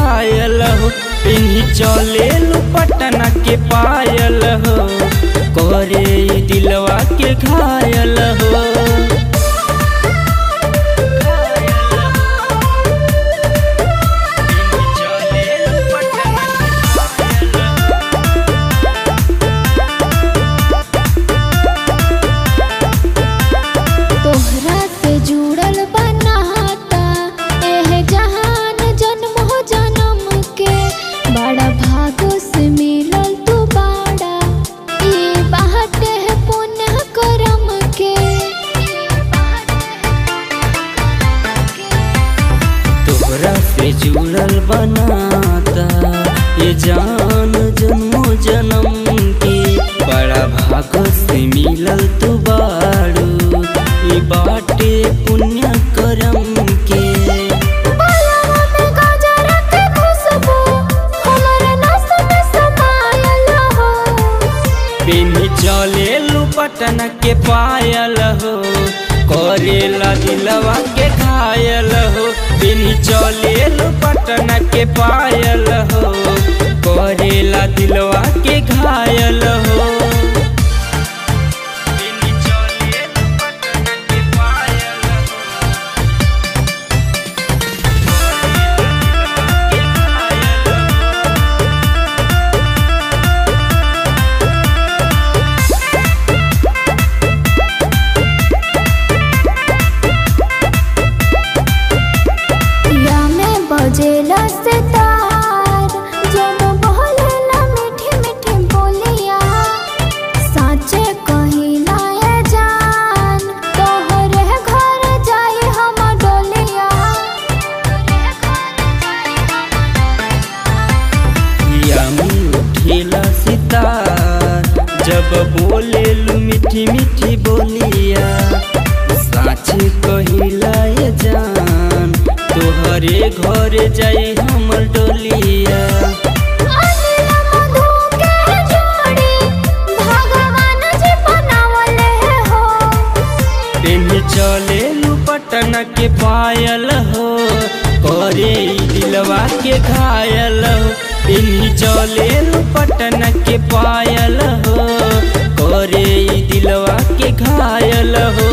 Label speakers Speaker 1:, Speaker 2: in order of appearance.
Speaker 1: घायल हो। पिन्ही चले लू पटना के पायल हो, करे दिलवा के घायल हो। से जुड़ल बनाता ये जान जन्मो जन्म के, बड़ा भाग से मिलल तू बारू, ये बाटे पुण्य करम के। पिन्ही चले लू पटना के पायल हो, करेला दिलवा के घायल हो। पिन्ही चले लू पटना के पायल हो, करेला दिलवा के घायल हो।
Speaker 2: बजेला से तार जब बोलेला मीठी मीठी बोलिया, साचे कहिला ये जान तोहरे घर जाई हम डोलिया।
Speaker 1: उठेला सितार जब बोलेलू मीठी मीठी बोलिया, साचे कहिला ये जान तोहरे घर जाई हमर डोलिया। पिन्ही चले लू पटना के पायल हो, करे दिलवा के घायल हो। पिन्ही चले लू पटना के पायल हो, करे दिलवा के घायल हो।